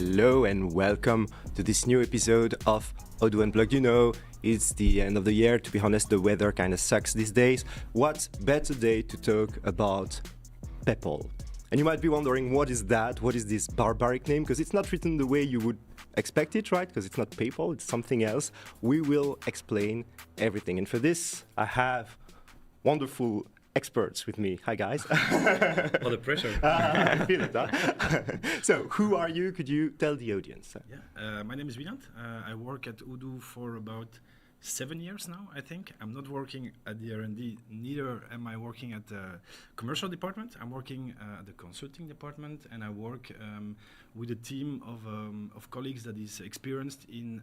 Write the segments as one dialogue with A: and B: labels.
A: Hello and welcome to this new episode of Odoo UNPLUGGED. You know, it's the end of the year. To be honest, the weather kind of sucks these days. What better day to talk about PEPPOL? And you might be wondering, what is that? What is this barbaric name? Because it's not written the way you would expect it, right? Because it's not PayPal, it's something else. We will explain everything. And for this, I have wonderful experts with me. Hi, guys.
B: All the pressure.
A: I can feel it, huh? So, who are you? Could you tell the audience?
B: Yeah, my name is Wieland. I work at Odoo for about 7 years now, I think. I'm not working at the R&D, neither am I working at the commercial department. I'm working at the consulting department, and I work with a team of colleagues that is experienced in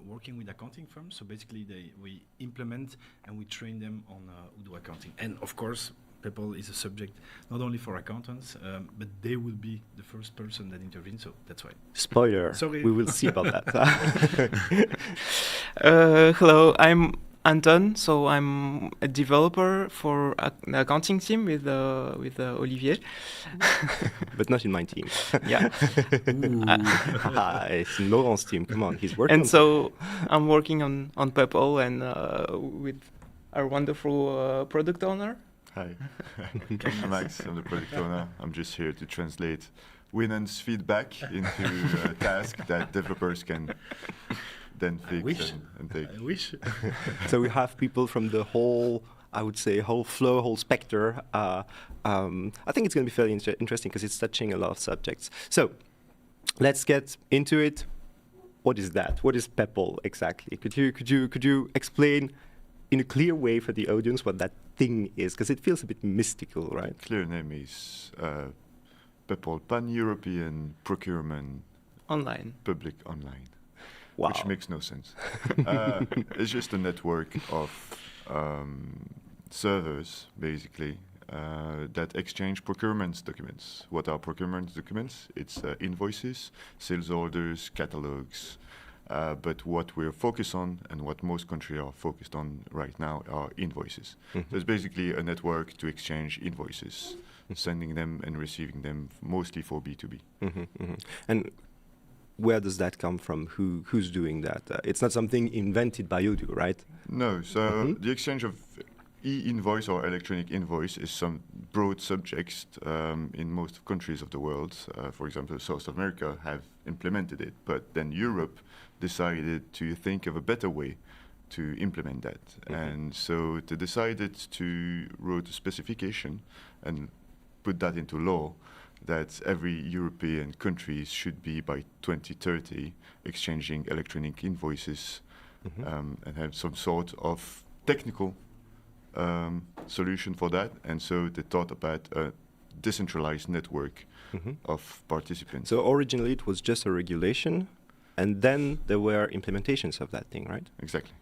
B: working with accounting firms. So basically, we implement and we train them on Odoo accounting. And of course, PEPPOL is a subject not only for accountants, but they will be the first person that intervenes, so that's why.
A: Spoiler.
B: Sorry.
A: We will see about that.
C: Hello, I'm Anton. So I'm a developer for the accounting team with Olivier.
A: But not in my team.
C: Yeah.
A: It's in Laurent's team. Come on, he's working.
C: And so I'm working on PEPPOL and with our wonderful product owner.
D: Hi, I'm Max, I'm the product owner. I'm just here to translate Winan's feedback into a task that developers can then fix and take.
B: I wish.
A: So we have people from the whole, I would say, whole flow, whole spectre. I think it's going to be fairly interesting because it's touching a lot of subjects. So let's get into it. What is that? What is PEPPOL exactly? Could you explain in a clear way for the audience what that thing is, because it feels a bit mystical, right?
D: Clear name is PEPPOL, Pan-European Procurement
C: Online.
D: Public Online,
A: Wow.
D: which makes no sense. It's just a network of servers, basically, that exchange procurement documents. What are procurement documents? It's invoices, sales orders, catalogs. But what we're focused on and what most countries are focused on right now are invoices.
A: Mm-hmm.
D: So it's basically a network to exchange invoices, sending them and receiving them mostly for B2B.
A: Mm-hmm, mm-hmm. And where does that come from? Who's doing that? It's not something invented by Odoo, right?
D: No, so the exchange of e-invoice or electronic invoice is some broad subject in most countries of the world. For example, South America have implemented it, but then Europe decided to think of a better way to implement that. And so they decided to write a specification and put that into law that every European country should be by 2030 exchanging electronic invoices and have some sort of technical solution for that. And so they thought about a decentralized network of participants.
A: So originally it was just a regulation, and then there were implementations of that thing, right?
D: Exactly.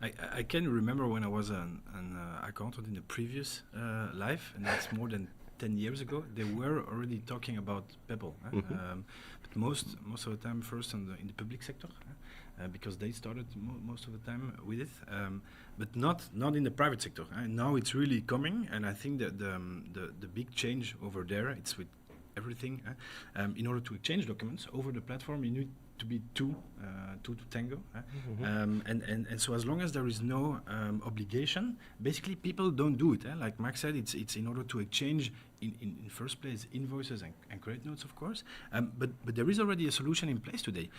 B: I can remember when I was an accountant in the previous life, and that's more than 10 years ago, they were already talking about PEPPOL. But most of the time first in the public sector, because they started most of the time with it, but not in the private sector. Now it's really coming, and I think that the big change over there, it's with everything. In order to exchange documents over the platform, you need to be two to tango. And so as long as there is no obligation, basically people don't do it. Like Max said, it's in order to exchange in first place invoices and credit notes, of course. But there is already a solution in place today.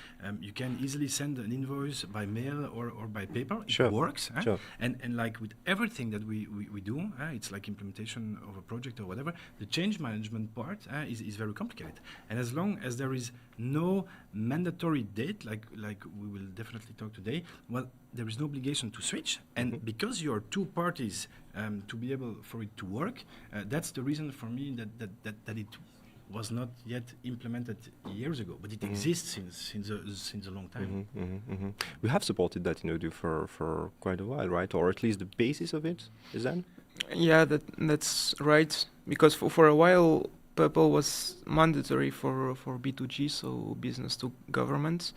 B: You can easily send an invoice by mail or by paper.
A: Sure.
B: It works.
A: Sure.
B: And like with everything that we do, it's like implementation of a project or whatever, the change management part is very complicated. And as long as there is no mandatory date, like we will definitely talk today, well, there is no obligation to switch. And because you are two parties to be able for it to work, that's the reason for me that it was not yet implemented years ago, but it exists since a long time.
A: We have supported that in Odoo for quite a while, right? Or at least the basis of it is that?
C: Yeah, that's right. Because for a while PEPPOL was mandatory for B2G, so business to government.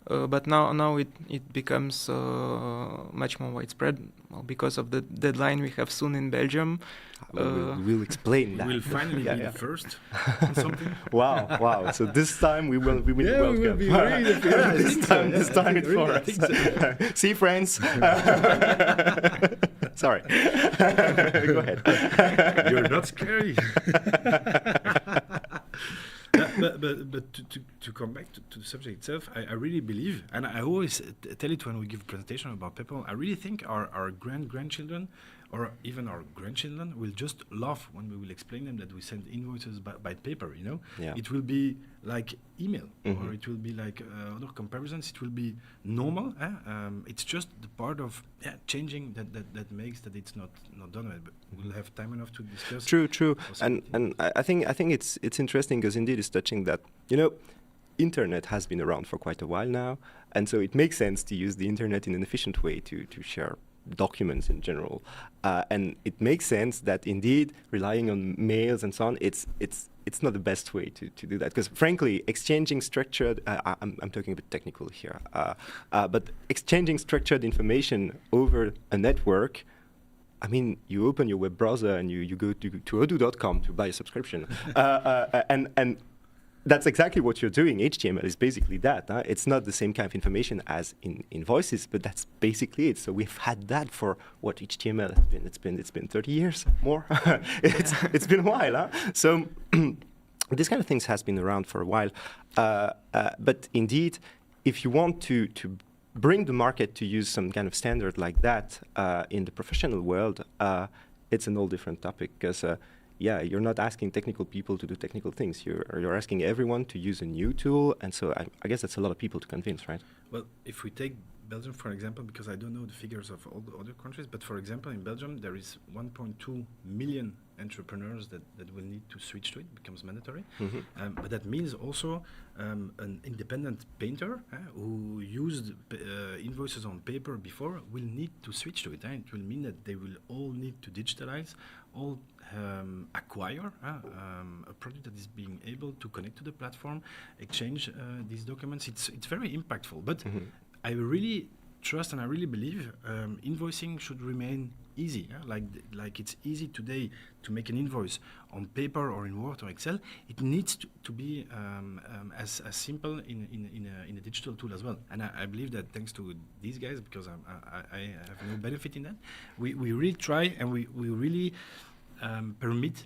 C: But now it becomes much more widespread, well, because of the deadline we have soon in Belgium.
A: We'll explain that.
B: We'll finally be the first on something.
A: Wow! So this time we will win the
B: Yeah,
A: World
B: we will
A: Cup.
B: be really the first.
A: This time it's for
B: I
A: us.
B: think so.
A: See, friends. Sorry. Go ahead.
B: You're not scary. But to come back to the subject itself, I really believe, and I always tell it when we give a presentation about PEPPOL, I really think our grandchildren or even our grandchildren will just laugh when we will explain them that we send invoices by paper, you know?
A: Yeah.
B: It will be like email, or it will be like other comparisons. It will be normal. It's just the part of changing that makes that it's not done. But we'll have time enough to discuss.
A: True. And I think it's interesting because indeed it's touching that, you know, internet has been around for quite a while now, and so it makes sense to use the internet in an efficient way to share documents in general, and it makes sense that indeed relying on mails and so on, it's not the best way to do that, because frankly exchanging structured I'm talking a bit technical here, but exchanging structured information over a network, I mean, you open your web browser and you go to odoo.com to buy a subscription, and that's exactly what you're doing. HTML is basically that. It's not the same kind of information as in invoices, but that's basically it. So we've had that for what HTML has been. It's been 30 years more. It's been a while. So this kind of things has been around for a while. But indeed, if you want to bring the market to use some kind of standard like that in the professional world, it's an all different topic, because you're not asking technical people to do technical things. You're asking everyone to use a new tool, and so I guess that's a lot of people to convince, right?
B: Well, if we take Belgium, for example, because I don't know the figures of all the other countries, but for example, in Belgium, there is 1.2 million entrepreneurs that will need to switch to it, becomes mandatory. But that means also an independent painter who used invoices on paper before will need to switch to it. It will mean that they will all need to digitalize, all acquire a product that is being able to connect to the platform, exchange these documents. It's very impactful. But I really trust and I really believe invoicing should remain easy. Like it's easy today to make an invoice on paper or in Word or Excel. It needs to be as simple in a digital tool as well. And I believe that thanks to these guys, because I have no benefit in that, we really try and we really permit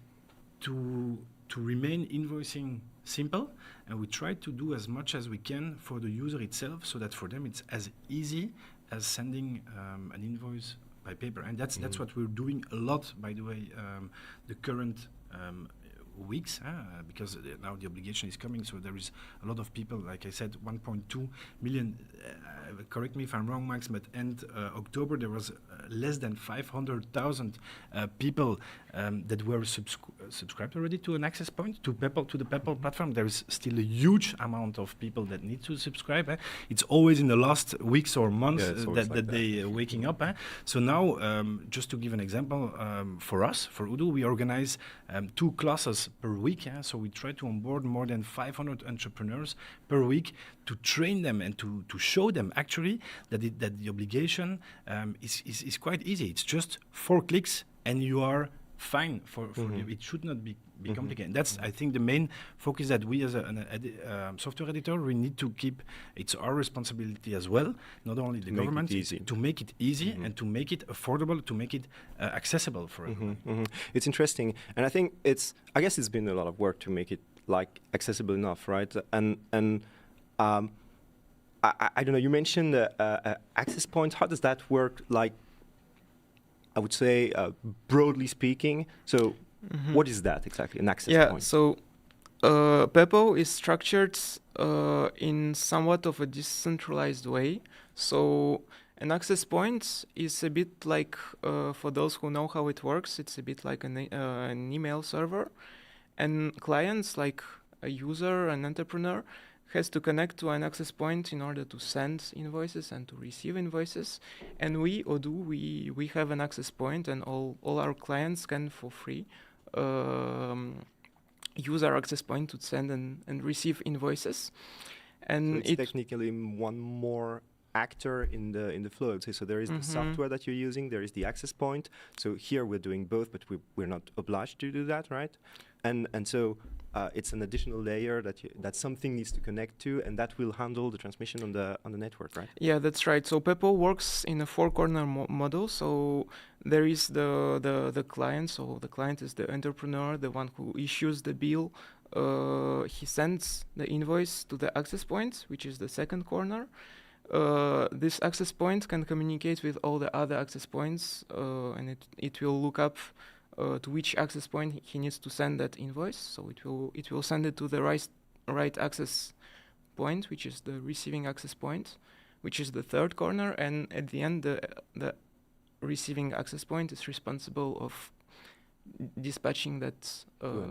B: to remain invoicing simple, and we try to do as much as we can for the user itself, so that for them it's as easy as sending an invoice by paper. And that's what we're doing a lot, by the way, the current weeks, because now the obligation is coming, so there is a lot of people, like I said, 1.2 million, correct me if I'm wrong, Max, but end October there was less than 500,000 people that were subscribed already to an access point, to the PEPPOL platform. There is still a huge amount of people that need to subscribe. It's always in the last weeks or months that they waking up. So now, just to give an example, for us, for Odoo, we organize 2 classes per week. So we try to onboard more than 500 entrepreneurs per week to train them and to show them actually that the obligation is quite easy. It's just 4 clicks and you are fine for it should not be complicated. That's, I think, the main focus that we as a software editor, we need to keep. It's our responsibility as well, not only the government, to make it easy and to make it affordable, to make it accessible for everyone.
A: It's interesting, and I guess it's been a lot of work to make it like accessible enough, right? And I don't know, you mentioned access points. How does that work? Like, I would say, broadly speaking. So what is that exactly, an access point?
C: Yeah, so PEPPOL is structured in somewhat of a decentralized way. So an access point is a bit like, for those who know how it works, it's a bit like an email server. And clients, like a user, an entrepreneur, has to connect to an access point in order to send invoices and to receive invoices. And we, Odoo, we have an access point, and all our clients can, for free, use our access point to send and receive invoices. And
A: so it's technically one more actor in the flow. So there is the software that you're using, there is the access point. So here we're doing both, but we're not obliged to do that, right? And so it's an additional layer that something needs to connect to, and that will handle the transmission on the network, right?
C: Yeah, that's right. So PEPPOL works in a four-corner model. So there is the client. So the client is the entrepreneur, the one who issues the bill. He sends the invoice to the access point, which is the second corner. This access point can communicate with all the other access points, and it will look up to which access point he needs to send that invoice. So it will send it to the right access point, which is the receiving access point, which is the third corner. And at the end, the receiving access point is responsible of dispatching that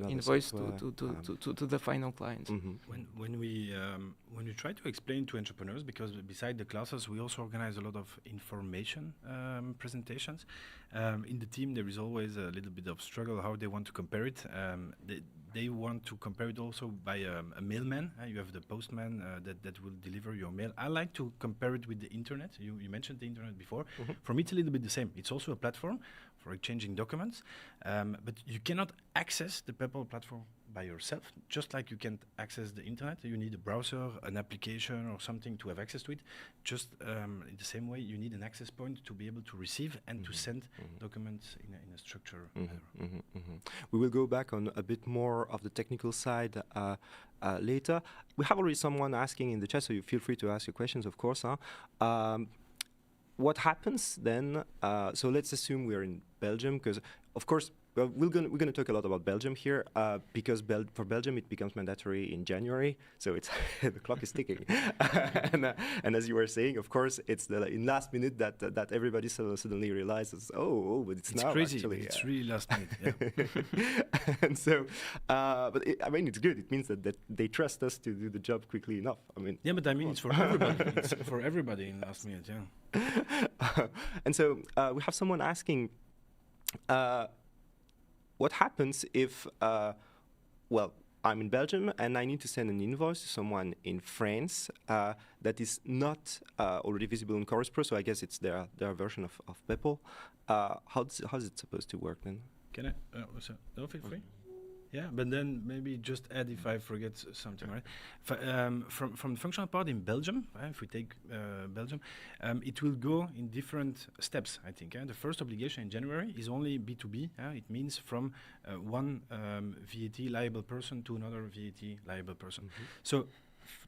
C: invoice to the final client.
B: When we try to explain to entrepreneurs, because beside the classes we also organize a lot of information presentations. In the team there is always a little bit of struggle how they want to compare it. They want to compare it also by a mailman. You have the postman that will deliver your mail. I like to compare it with the internet. You mentioned the internet before. For me it's a little bit the same. It's also a platform for exchanging documents, but you cannot access the PEPPOL platform by yourself. Just like you can't access the internet, you need a browser, an application or something to have access to it. Just in the same way, you need an access point to be able to receive and to send documents in a structure.
A: We will go back on a bit more of the technical side later. We have already someone asking in the chat, so you feel free to ask your questions, of course. What happens then? So let's assume we're in Belgium, because of course we're going to talk a lot about Belgium here, because for Belgium it becomes mandatory in January. So it's the clock is ticking, and as you were saying, of course it's in last minute that everybody suddenly realizes, but it's now
B: crazy.
A: Actually,
B: it's really last minute. Yeah.
A: And so, but it's good. It means that they trust us to do the job quickly enough.
B: Yeah, but it's for everybody. It's for everybody in last minute. Yeah.
A: And so we have someone asking, what happens if, I'm in Belgium and I need to send an invoice to someone in France that is not already visible in Chorus Pro, so I guess it's their version of PEPPOL. How's it supposed to work then?
B: Can I? No, feel free. Yeah, but then maybe just add if I forget something, right? From the functional part in Belgium, if we take Belgium, it will go in different steps, I think. The first obligation in January is only B2B. It means from one VAT liable person to another VAT liable person. So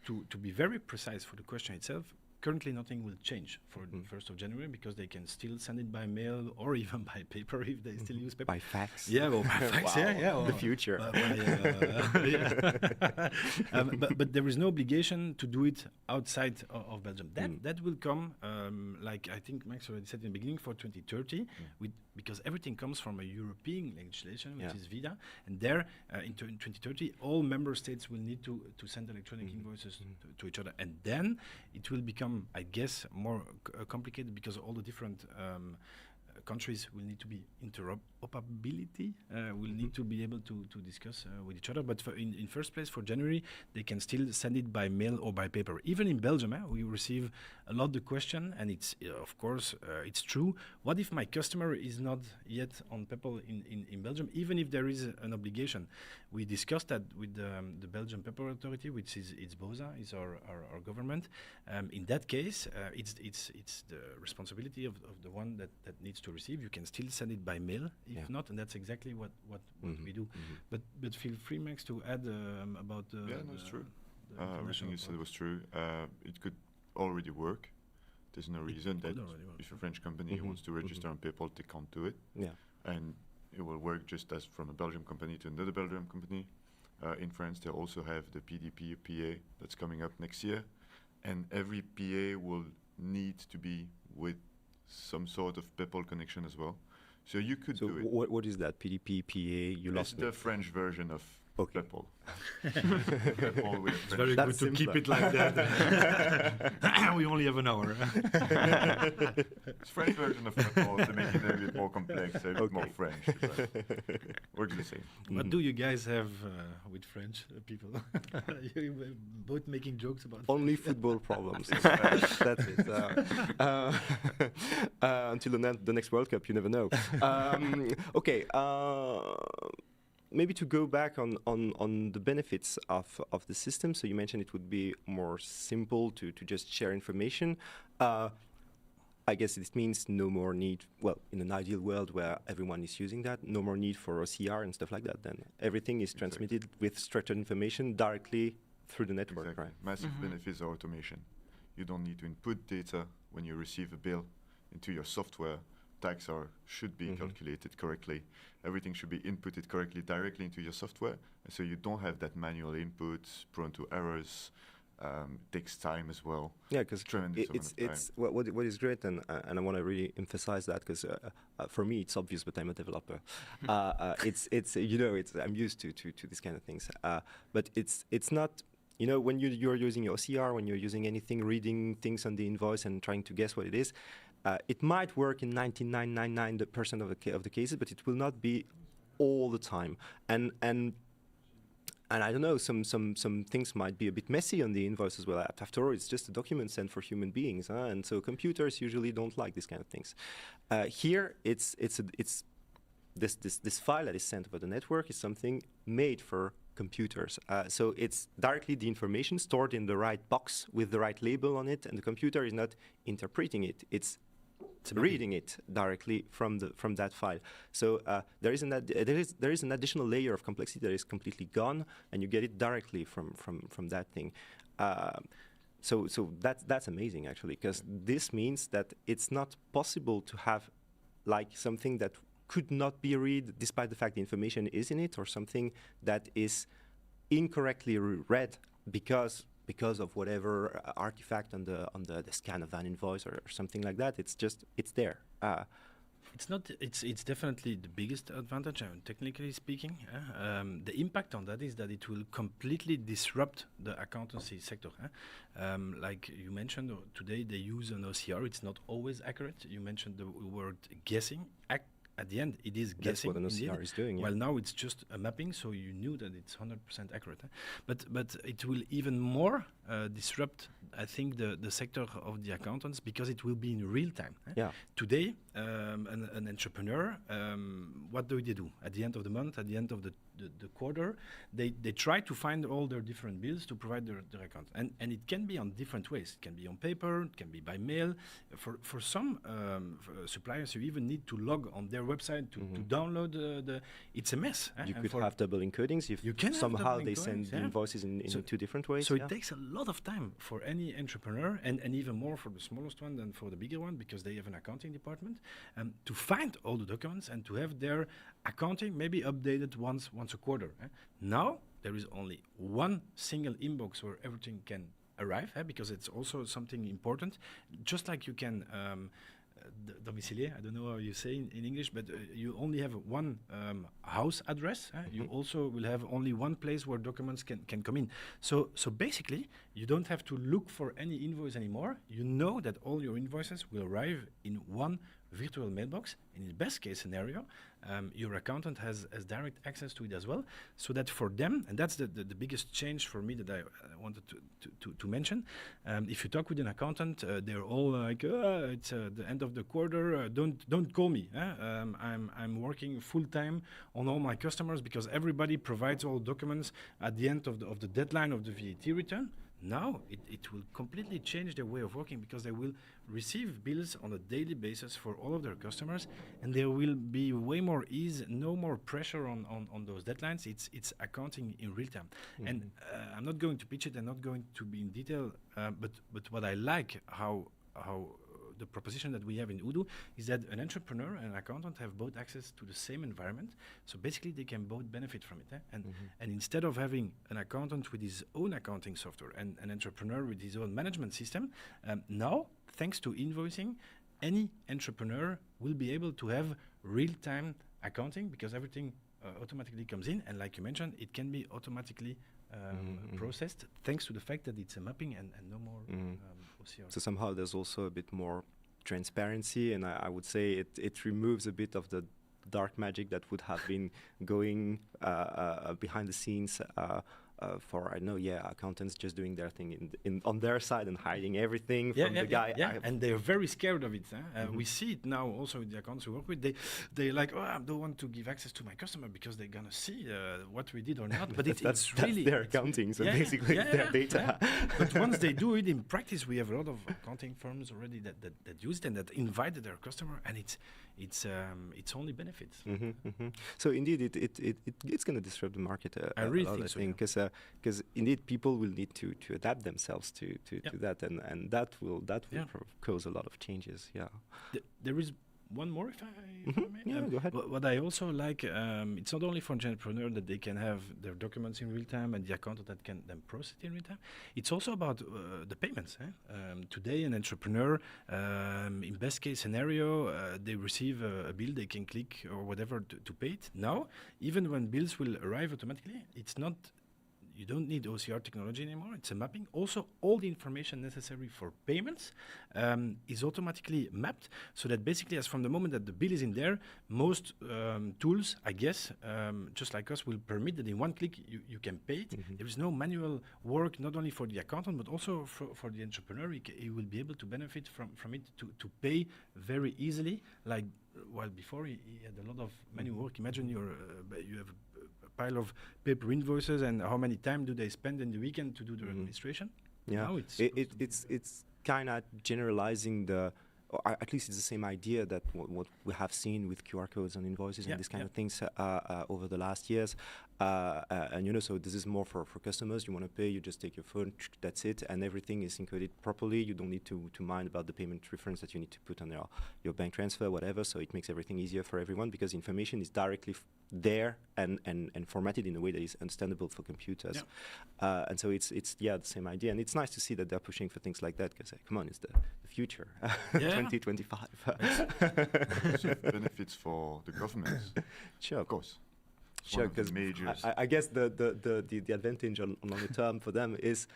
B: to be very precise for the question itself, currently nothing will change for the 1st of January, because they can still send it by mail or even by paper if they still use paper.
A: By fax.
B: Yeah, well, by fax,
A: Wow. The future.
B: But there is no obligation to do it outside of Belgium. That will come, like I think Max already said in the beginning, for 2030, because everything comes from a European legislation, which is VIDA, and there in 2030 all member states will need to send electronic invoices to each other, and then it will become, I guess, more complicated, because all the different countries will need to be interoperability, will need to be able to discuss with each other. But in first place, for January, they can still send it by mail or by paper. Even in Belgium, we receive a lot the question, and it's of course it's true. What if my customer is not yet on PEPPOL in Belgium, even if there is an obligation? We discussed that with the Belgian PEPPOL authority, which is BOSA, is our government. In that case, it's the responsibility of the one that needs to receive. You can still send it by mail if not, and that's exactly what we do. But feel free, Max, to add about the
D: it's true. Everything you said was true. It could already work. There's no reason that if a French company wants to register on PEPPOL, they can't do it. And it will work just as from a Belgian company to another Belgian company. In France, they also have the PDP PA that's coming up next year, and every PA will need to be with some sort of PEPPOL connection as well. So you could do it.
A: What is that PDP PA? You lost
D: the French version of
A: Okay.
D: PEPPOL. PEPPOL with
B: It's very
A: That's
B: good to keep
A: simpler.
B: it like that. We only have an hour.
D: It's French version of PEPPOL to make it a bit more complex, a bit more
A: Okay.
D: French. But works the same.
B: What do you guys have with French people? You both making jokes about
A: Only
B: French.
A: football problems. That's it. Until the next World Cup, you never know. Okay. Maybe to go back on the benefits of the system. So you mentioned it would be more simple to just share information. I guess this means no more need, well, in an ideal world where everyone is using that, no more need for OCR and stuff like that. Then everything is transmitted with structured information directly through the network,
D: Exactly.
A: right?
D: Massive benefits of automation. You don't need to input data when you receive a bill into your software. Tax should be calculated correctly. Everything should be inputted correctly directly into your software, and so you don't have that manual input prone to errors. Takes time as well.
A: Yeah, because
D: Tremendous amount of
A: it's what is great, and I want to really emphasize that because for me it's obvious, but I'm a developer. It's I'm used to these kind of things. But it's not. When you're using your OCR, when you're using anything, reading things on the invoice and trying to guess what it is, it might work in 99.99% of the cases, but it will not be all the time. And I don't know, some things might be a bit messy on the invoice as well. After all, it's just a document sent for human beings, and so computers usually don't like these kind of things. Here, it's this file that is sent over the network is something made for computers. So it's directly the information stored in the right box with the right label on it, and the computer is not interpreting it. It's reading it directly from that file. So there is an additional layer of complexity that is completely gone, and you get it directly from that thing. So that's amazing actually, because this means that it's not possible to have like something that could not be read despite the fact the information is in it, or something that is incorrectly read because of whatever artifact on the scan of an invoice or something like that. It's there.
B: It's definitely the biggest advantage, technically speaking. The impact on that is that it will completely disrupt the accountancy sector. Like you mentioned, today they use an OCR. It's not always accurate. You mentioned the word guessing. At the end, it is guessing.
A: That's what an OCR is doing. Yeah.
B: Well, now it's just a mapping, so you knew that it's 100% accurate. But it will even more disrupt, I think, the sector of the accountants, because it will be in real time.
A: Yeah.
B: Today, an entrepreneur, what do they do? At the end of the month, at the end of the quarter, they try to find all their different bills to provide their account. And it can be on different ways. It can be on paper, it can be by mail. For some suppliers, you even need to log on their website to download it's a mess.
A: You could have double encodings if
B: you can
A: somehow
B: have
A: they
B: double
A: send
B: encodings,
A: the invoices in two different ways.
B: So it takes a lot of time for any entrepreneur, and even more for the smallest one than for the bigger one, because they have an accounting department, to find all the documents and to have their accounting maybe updated once a quarter. Now there is only one single inbox where everything can arrive, because it's also something important. Just like you can domicilier, I don't know how you say in English, but you only have one house address. You also will have only one place where documents can come in. So basically, you don't have to look for any invoice anymore. You know that all your invoices will arrive in one virtual mailbox. In the best case scenario, your accountant has direct access to it as well, so that for them, and that's the biggest change for me that I wanted to mention. If you talk with an accountant, they're all like, it's the end of the quarter, don't call me. I'm working full time on all my customers because everybody provides all documents at the end of the deadline of the VAT return. Now it will completely change their way of working, because they will receive bills on a daily basis for all of their customers, and there will be way more ease, no more pressure on those deadlines. It's accounting in real time. And I'm not going to pitch it, I'm not going to be in detail, but what I like how the proposition that we have in Odoo is that an entrepreneur and an accountant have both access to the same environment. So basically, they can both benefit from it. And instead of having an accountant with his own accounting software and an entrepreneur with his own management system, now, thanks to invoicing, any entrepreneur will be able to have real-time accounting, because everything automatically comes in, and like you mentioned, it can be automatically processed thanks to the fact that it's a mapping and no more OCR.
A: So somehow there's also a bit more transparency, and I would say it removes a bit of the dark magic that would have been going behind the scenes for, I know, accountants just doing their thing on their side and hiding everything from the guy.
B: And they're very scared of it. We see it now also with the accountants we work with. They're like, I don't want to give access to my customer because they're going to see what we did or not. But
A: that's
B: really
A: their accounting, so basically it's their data.
B: But once they do it in practice, we have a lot of accounting firms already that use it and that invited their customer, and it's only benefits.
A: So indeed, it's going to disrupt the market.
B: I really think so.
A: Because indeed people will need to adapt themselves to that, and that will cause a lot of changes.
B: There is one more, if I may.
A: Go ahead.
B: What I also like, it's not only for entrepreneur that they can have their documents in real time and the accountant that can then process it in real time. It's also about the payments. Today, an entrepreneur, in best case scenario, they receive a bill, they can click or whatever to pay it. Now, even when bills will arrive automatically, it's not. You don't need OCR technology anymore. It's a mapping. Also, all the information necessary for payments is automatically mapped, so that basically, as from the moment that the bill is in there, most tools, I guess, just like us, will permit that in one click you can pay it. There is no manual work, not only for the accountant, but also for the entrepreneur. He will be able to benefit from it to pay very easily. Like, while before he had a lot of manual work. Imagine you have a pile of paper invoices, and how many time do they spend in the weekend to do their administration?
A: Yeah,
B: now
A: it's kind of generalizing or at least it's the same idea that what we have seen with QR codes and invoices and these kind of things over the last years. And so this is more for customers. You want to pay, you just take your phone, that's it, and everything is encoded properly. You don't need to mind about the payment reference that you need to put on your bank transfer, whatever. So it makes everything easier for everyone because information is directly there and formatted in a way that is understandable for computers. And so it's the same idea, and it's nice to see that they're pushing for things like that because come on, it's the future. 2025.
D: Benefits for the governments.
A: Sure,
D: of course.
A: Sure, because I guess the advantage on longer term for them is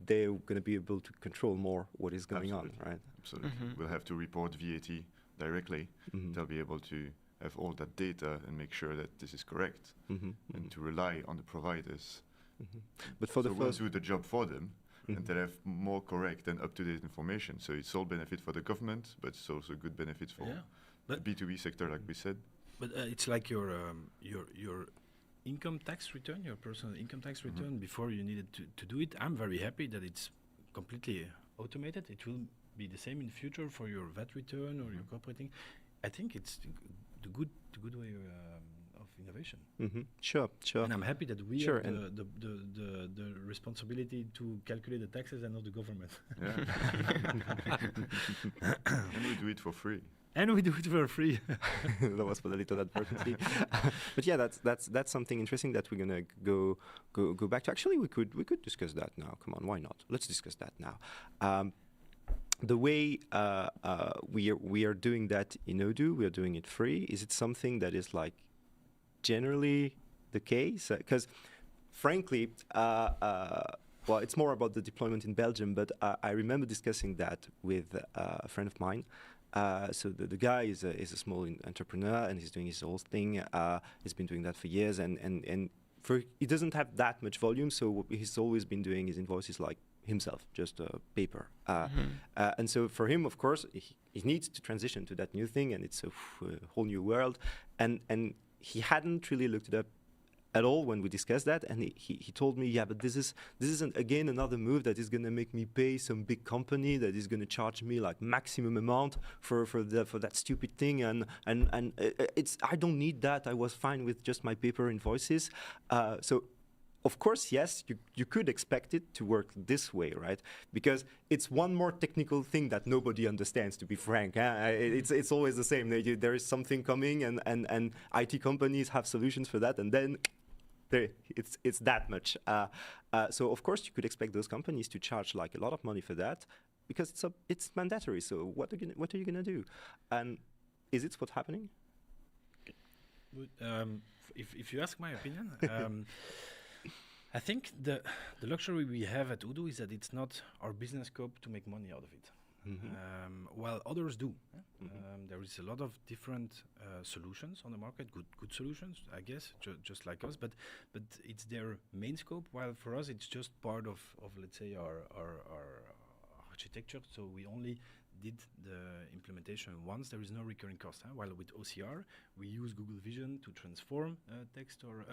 A: they're going to be able to control more what is going on, right?
D: Absolutely. We'll have to report VAT directly. They'll be able to have all that data and make sure that this is correct, and to rely on the providers.
A: But for
D: we'll do the job for them, and they have more correct and up-to-date information. So it's all benefit for the government, but it's also good benefits for the B2B sector, like we said.
B: But it's like your income tax return, your personal income tax return. Before you needed to do it. I'm very happy that it's completely automated. It will be the same in the future for your VAT return or your corporate thing. I think it's the good way of innovation.
A: Sure.
B: And I'm happy that we have the responsibility to calculate the taxes and not the government.
D: And we do it for free.
B: And we do it for free.
A: That was for the little advertisement. But yeah, that's something interesting that we're gonna go back to. Actually, we could discuss that now. Come on, why not? Let's discuss that now. The way we are doing that in Odoo, we are doing it free. Is it something that is like generally the case? Because frankly, well, it's more about the deployment in Belgium, but I remember discussing that with a friend of mine. So the guy is a small entrepreneur, and he's doing his whole thing. He's been doing that for years, and he doesn't have that much volume, so he's always been doing his invoices like himself, just paper. And so for him, of course, he needs to transition to that new thing, and it's a whole new world. And he hadn't really looked it up at all when we discussed that, and he told me, yeah, but this is again another move that is going to make me pay some big company that is going to charge me like maximum amount for that stupid thing, and it's I don't need that. I was fine with just my paper invoices. So of course, yes, you could expect it to work this way, right? Because it's one more technical thing that nobody understands, to be frank. It's always the same. There is something coming, and IT companies have solutions for that, and then it's that much. So of course, you could expect those companies to charge like a lot of money for that, because it's mandatory. So what are you gonna do? And is it what's happening?
B: If you ask my opinion, I think the luxury we have at Odoo is that it's not our business scope to make money out of it. While others do. There is a lot of different solutions on the market, good solutions, I guess, just like us, but it's their main scope, while for us it's just part of let's say, our architecture, so we only did the implementation once. There is no recurring cost. While with OCR, we use Google Vision to transform text or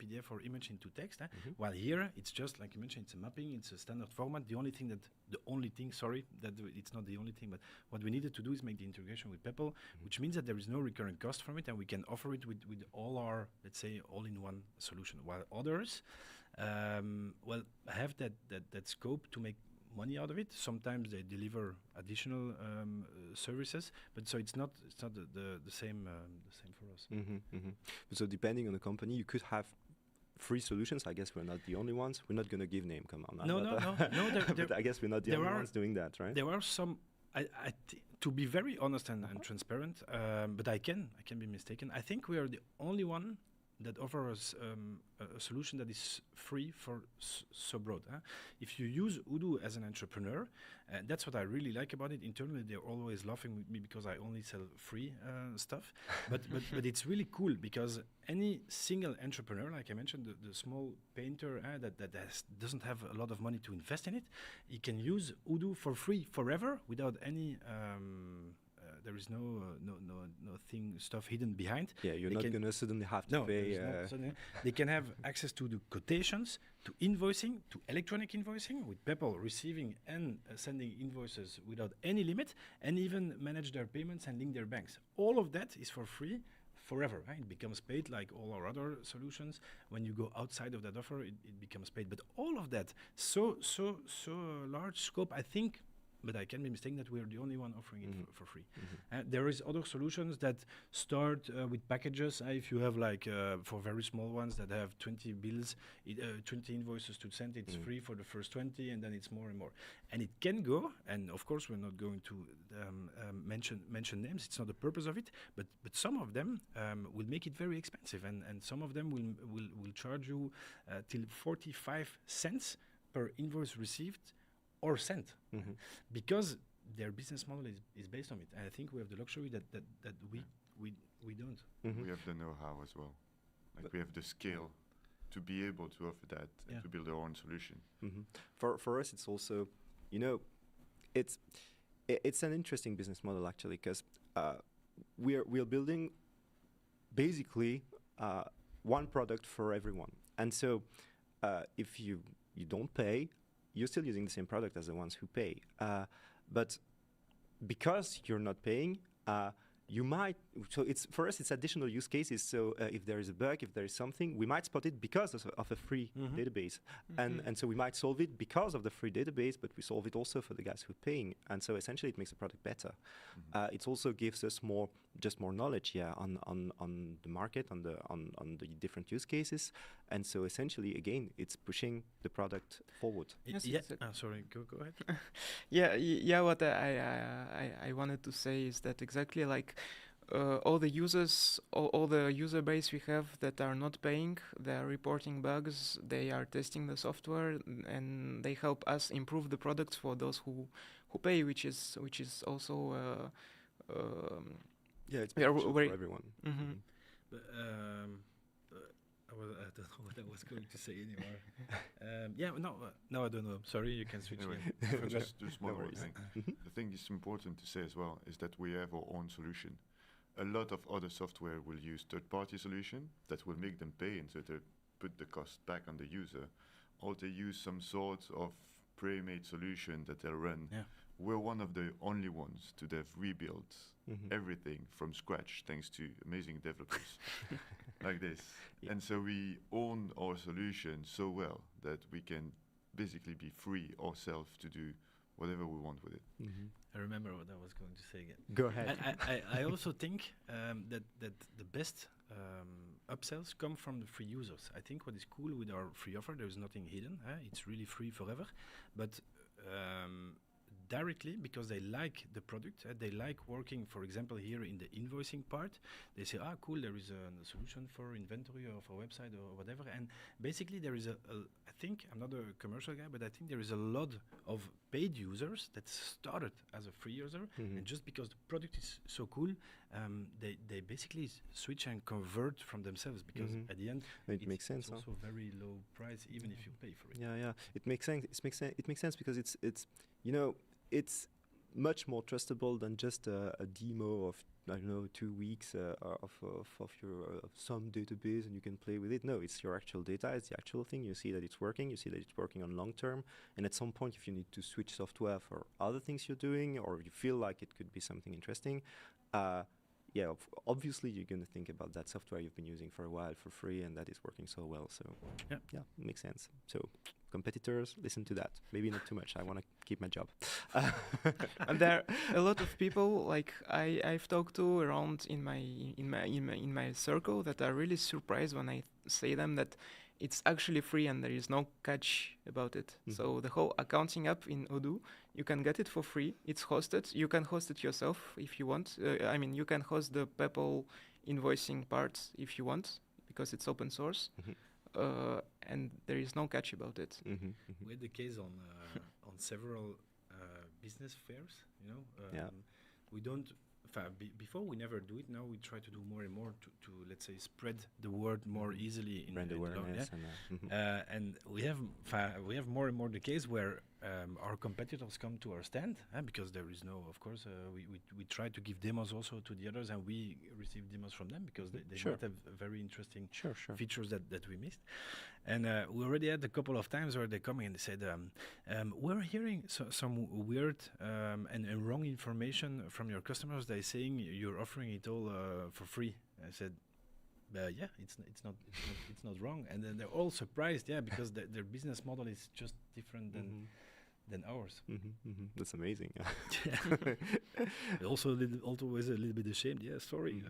B: PDF or image into text. While here, it's just like you mentioned, it's a mapping, it's a standard format. The only thing, that it's not the only thing, but what we needed to do is make the integration with PEPPOL, which means that there is no recurring cost from it, and we can offer it with all our, let's say, all-in-one solution. While others, have that scope to make money out of it. Sometimes they deliver additional services, but so it's not the same for us.
A: So depending on the company, you could have free solutions. I guess we're not the only ones. We're not going to give name. Come on.
B: No.
A: But I guess we're not the only ones doing that, right?
B: There are some. To be very honest and transparent, but I can be mistaken. I think we are the only one that offers a solution that is free for so broad. If you use Odoo as an entrepreneur, that's what I really like about it. Internally, they're always laughing with me because I only sell free stuff. But it's really cool because any single entrepreneur, like I mentioned, the small painter that doesn't have a lot of money to invest in it, he can use Odoo for free forever without any. There is no stuff hidden behind.
A: Yeah, you're not going to suddenly have to pay.
B: They can have access to the quotations, to invoicing, to electronic invoicing, with PEPPOL receiving and sending invoices without any limit, and even manage their payments and link their banks. All of that is for free forever. Right? It becomes paid like all our other solutions. When you go outside of that offer, it becomes paid. But all of that, so large scope, I think. But I can be mistaken that we are the only one offering it for free. There is other solutions that start with packages. If you have for very small ones that have 20 bills, 20 invoices to send, it's free for the first 20, and then it's more and more. And it can go, and of course we're not going to mention names. It's not the purpose of it, but some of them will make it very expensive, and some of them will charge you till 45 cents per invoice received or sent, because their business model is based on it. And I think we have the luxury that we don't.
D: We have the know-how as well. We have the skill to be able to offer that and to build our own solution.
A: For us, it's also, it's an interesting business model actually, because we're building basically one product for everyone. And so if you don't pay, you're still using the same product as the ones who pay. But because you're not paying, you might, so it's for us, it's additional use cases. So if there is a bug, if there is something, we might spot it because of a free database. And so we might solve it because of the free database, but we solve it also for the guys who are paying. And so essentially it makes the product better. It also gives us more knowledge on the market, on the different use cases. And so essentially, again, it's pushing the product forward.
B: Sorry, go ahead.
C: What I wanted to say is that exactly like all the users, all the user base we have that are not paying, they are reporting bugs, they are testing the software, and they help us improve the products for those who pay, which is also
A: it's beneficial for everyone.
B: But I don't know what I was going to say anymore. No, I don't know. Sorry, you can switch.
D: Anyway, just one more thing. The thing is important to say as well is that we have our own solution. A lot of other software will use third-party solution that will make them pay, and so they put the cost back on the user, or they use some sort of pre-made solution that they'll run. We're one of the only ones to have rebuilt everything from scratch, thanks to amazing developers like this. And so we own our solution so well that we can basically be free ourselves to do whatever we want with it.
B: I remember what I was going to say again.
A: Go ahead.
B: I also think that the best upsells come from the free users. I think what is cool with our free offer, there is nothing hidden. It's really free forever. But directly because they like the product. They like working, for example, here in the invoicing part. They say, cool, there is a solution for inventory or for website or whatever. And basically there is I think, I'm not a commercial guy, but I think there is a lot of paid users that started as a free user. And just because the product is so cool, they basically switch and convert from themselves because at the end,
A: it makes sense.
B: It's also very low price, even if you pay for it.
A: Yeah. It makes sense. It makes sense because it's it's much more trustable than just a demo of 2 weeks of your some database and you can play with it. No, it's your actual data. It's the actual thing. You see that it's working. You see that it's working on long term. And at some point, if you need to switch software for other things you're doing, or you feel like it could be something interesting, obviously you're going to think about that software you've been using for a while for free and that is working so well. So yeah, makes sense. So competitors, listen to that. Maybe not too much. I want to keep my job.
C: And there are a lot of people like I've talked to around in my circle that are really surprised when I say them that it's actually free and there is no catch about it. So the whole accounting app in Odoo, you can get it for free. It's hosted. You can host it yourself if you want. You can host the PEPPOL invoicing part if you want because it's open source. And there is no catch about it.
B: We had the case on several business fairs. We don't. Before we never do it. Now we try to do more and more to let's say spread the word more easily in
A: brand awareness.
B: And we have more and more the case where our competitors come to our stand because there is no, of course, we try to give demos also to the others and we receive demos from them because they might have very interesting features that we missed. And we already had a couple of times where they come in and they said, we're hearing some weird and wrong information from your customers. They're saying you're offering it all for free. I said, it's not wrong. And then they're all surprised, because their business model is just different than ours.
A: That's amazing.
B: Also always a little bit ashamed. Yeah, sorry.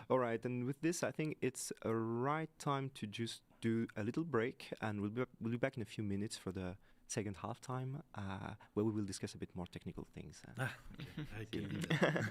A: All right, and with this, I think it's a right time to just do a little break, and we'll be back in a few minutes for the second half time, where we will discuss a bit more technical things.
B: Okay. I can do that.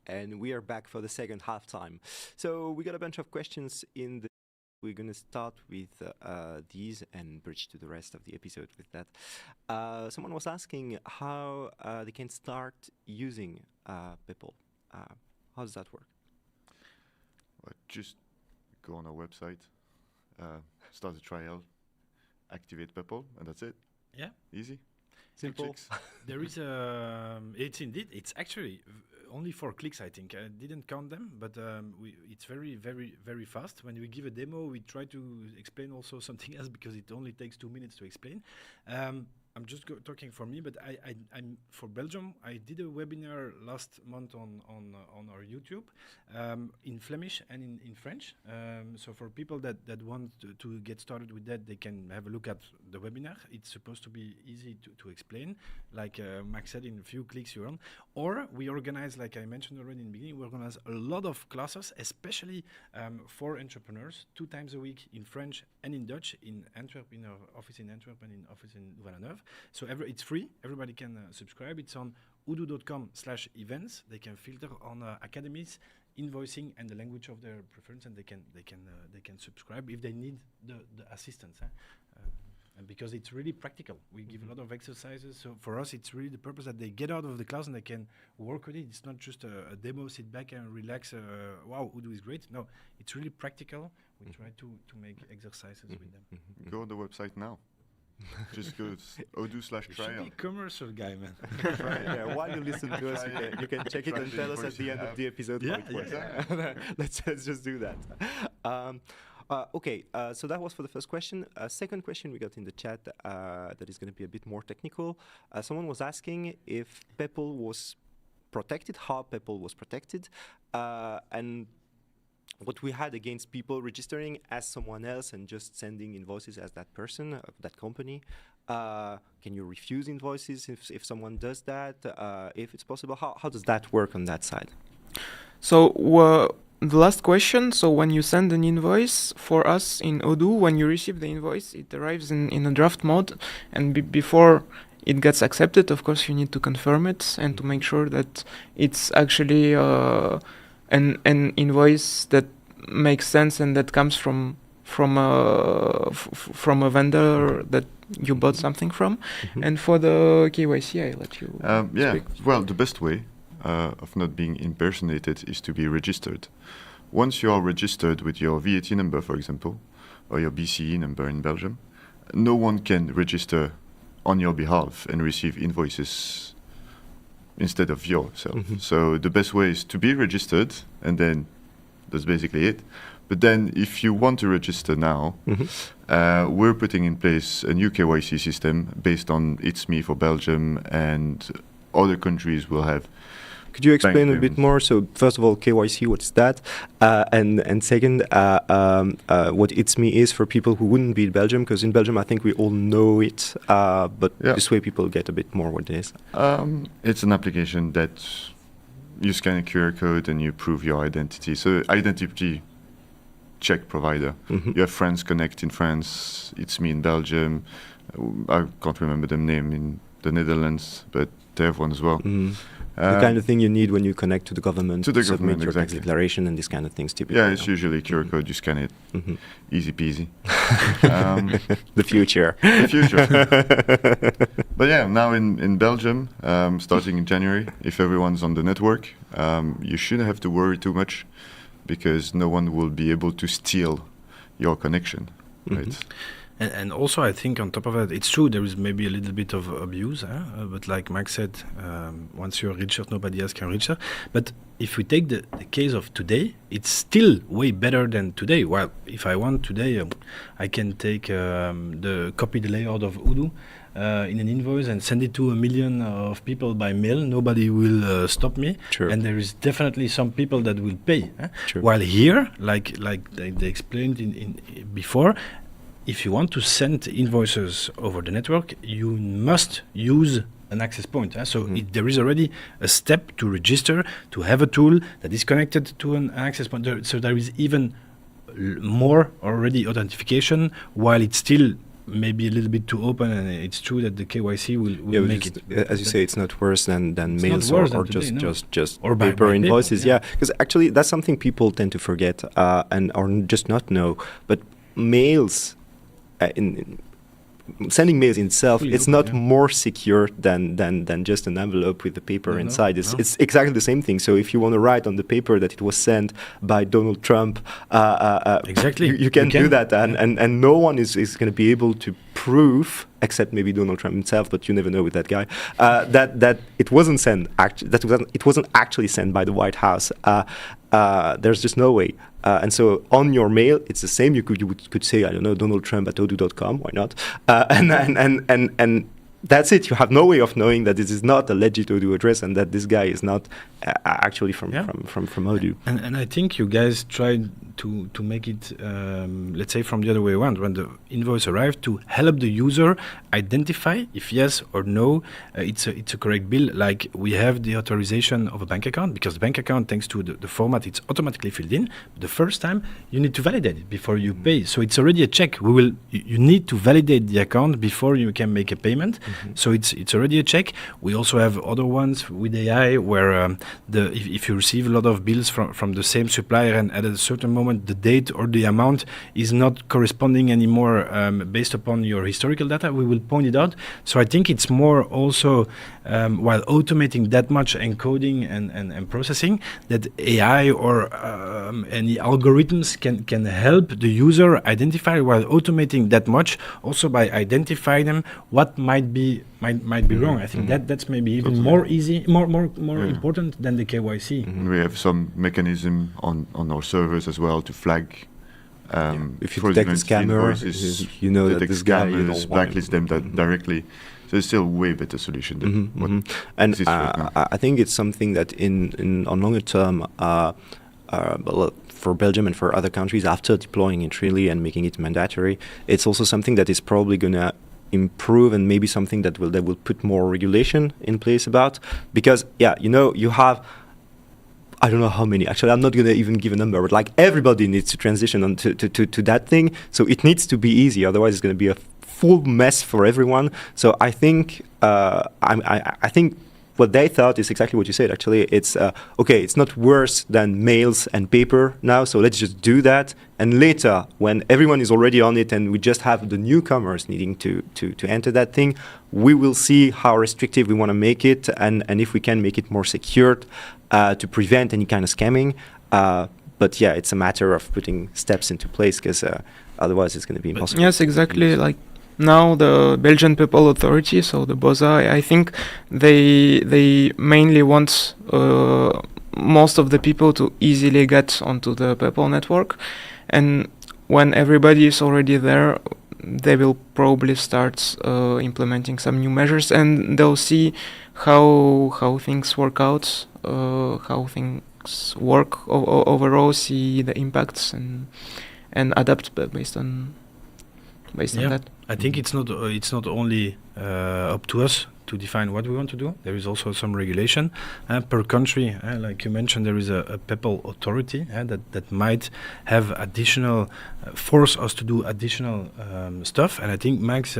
A: and we are back for the second halftime. So we got a bunch of questions in the. We're going to start with these and bridge to the rest of the episode with that. Someone was asking how they can start using PEPPOL. How does that work?
D: Well, just go on our website, start a trial, activate PEPPOL, and that's it.
B: Yeah.
D: Easy.
A: Simple.
D: Clicks.
B: There is it's actually only 4 clicks, I think. I didn't count them, but it's very, very, very fast. When we give a demo, we try to explain also something else because it only takes 2 minutes to explain. I'm just talking for me, but I'm for Belgium. I did a webinar last month on our YouTube in Flemish and in French. So for people that want to get started with that, they can have a look at the webinar. It's supposed to be easy to explain. Like Max said, in a few clicks you're on. Or we organize, like I mentioned already in the beginning, we organize a lot of classes, especially for entrepreneurs, 2 times a week in French and in Dutch, in Antwerp, in our office in Antwerp and in office in Louvain-la-Neuve. So it's free. Everybody can subscribe. It's on odoo.com/events. They can filter on academies, invoicing, and the language of their preference, and they can subscribe if they need the assistance. And because it's really practical, we give a lot of exercises. So for us, it's really the purpose that they get out of the class and they can work with it. It's not just a demo, sit back and relax. Wow, Odoo is great. No, it's really practical. We try to make exercises with them.
D: Go on the website now. Just go Odoo/trial.
B: Should be commercial guy, man.
A: Yeah, while you listen to us, you can check it and tell us at the end of the episode how it works. Let's just do that. Okay, so that was for the first question. Second question we got in the chat that is going to be a bit more technical. Someone was asking if PEPPOL was protected, how PEPPOL was protected, and what we had against people registering as someone else and just sending invoices as that person, that company. Can you refuse invoices if someone does that? If it's possible, how does that work on that side?
C: So the last question, so when you send an invoice for us in Odoo, when you receive the invoice, it arrives in a draft mode, and before it gets accepted, of course, you need to confirm it and to make sure that it's actually an invoice that makes sense and that comes from a vendor that you bought something from. And for the KYC, I let you speak.
D: Well, the best way of not being impersonated is to be registered. Once you are registered with your VAT number, for example, or your BCE number in Belgium, no one can register on your behalf and receive invoices instead of yourself. So the best way is to be registered, and then that's basically it. But then if you want to register now, we're putting in place a new KYC system based on It's Me for Belgium, and other countries will have.
A: Could you explain a bit more? So first of all, KYC, what's that? And second, what It's Me is for people who wouldn't be in Belgium, because in Belgium I think we all know it, but this way people get a bit more what it is.
D: It's an application that you scan a QR code and you prove your identity. So identity check provider. You have France Connect in France, It's Me in Belgium. I can't remember the name in the Netherlands, but they have one as well.
A: The kind of thing you need when you connect to the government
D: to the
A: submit
D: government,
A: your tax
D: exactly.
A: declaration and this kind of things typically.
D: Yeah, it's usually QR code, you scan it. Easy peasy.
A: The future.
D: The future. But yeah, now in Belgium, starting in January, if everyone's on the network, you shouldn't have to worry too much, because no one will be able to steal your connection, right?
B: And also, I think on top of that, it's true there is maybe a little bit of abuse, but like Max said, once you're registered, nobody else can register. But if we take the case of today, it's still way better than today. Well, if I want today, I can take copy the layout of Odoo in an invoice and send it to 1 million of people by mail. Nobody will stop me.
A: True.
B: And there is definitely some people that will pay.
A: True.
B: While here, like they explained in before, if you want to send invoices over the network, you must use an access point. So there is already a step to register, to have a tool that is connected to an access point. So there is even more already authentication, while it's still maybe a little bit too open, and it's true that the KYC will make it.
A: As you say, it's not worse than
B: It's
A: mails
B: not worse
A: or
B: than today, no.
A: just
B: Or by
A: paper
B: paper,
A: invoices.
B: yeah.
A: Because actually that's something people tend to forget and or just not know. But mails, sending mails in itself,
B: Fully
A: it's
B: open,
A: not
B: yeah.
A: more secure than just an envelope with the paper
B: No,
A: inside.
B: no.
A: It's exactly the same thing. So if you want to write on the paper that it was sent by Donald Trump,
B: Exactly.
A: you can do that,
B: yeah.
A: and no one is going to be able to prove, except maybe Donald Trump himself, but you never know with that guy, that it wasn't sent. It wasn't actually sent by the White House. There's just no way. And so on your mail, it's the same. You could say, I don't know, Donald Trump at odoo.com. Why not? And that's it. You have no way of knowing that this is not a legit Odoo address and that this guy is not actually from Odoo.
B: And I think you guys tried to make it, let's say, from the other way around. When the invoice arrived, to help the user identify if yes or no it's a correct bill. Like we have the authorization of a bank account, because the bank account, thanks to the format, it's automatically filled in. But the first time you need to validate it before you pay. So it's already a check. You need to validate the account before you can make a payment. So it's already a check. We also have other ones with AI where if you receive a lot of bills from the same supplier and at a certain moment the date or the amount is not corresponding anymore based upon your historical data, we will point it out. So I think it's more also while automating that much encoding and processing, that AI or any algorithms can help the user identify, while automating that much, also by identifying them what might be wrong. I think that's maybe even more easy, more important than the KYC.
D: We have some mechanism on our servers as well to flag.
A: If you detect a scammer, you know that this guy, you don't
D: blacklist them directly. So it's still a way better solution than what exists right now.
A: I think it's something that on longer term, for Belgium and for other countries, after deploying it really and making it mandatory, it's also something that is probably gonna improve, and maybe something that will put more regulation in place about, because you have, I don't know how many. Actually, I'm not going to even give a number, but like everybody needs to transition on to that thing. So it needs to be easy. Otherwise, it's going to be a full mess for everyone. So I think I think what they thought is exactly what you said. Actually, it's okay. It's not worse than mails and paper now. So let's just do that. And later, when everyone is already on it, and we just have the newcomers needing to enter that thing, we will see how restrictive we want to make it, and if we can make it more secured to prevent any kind of scamming. But yeah, it's a matter of putting steps into place, because otherwise it's going to be impossible.
C: Yes, exactly. Like now the Belgian PEPPOL authority, so the BOSA, I think they mainly want most of the people to easily get onto the PEPPOL network, and when everybody is already there, they will probably start implementing some new measures, and they'll see how things work out, how things work overall, see the impacts, and adapt based on that.
B: I think it's not only up to us to define what we want to do. There is also some regulation per country. Like you mentioned, there is a PEPPOL authority that might have additional force us to do additional stuff. And I think, Max,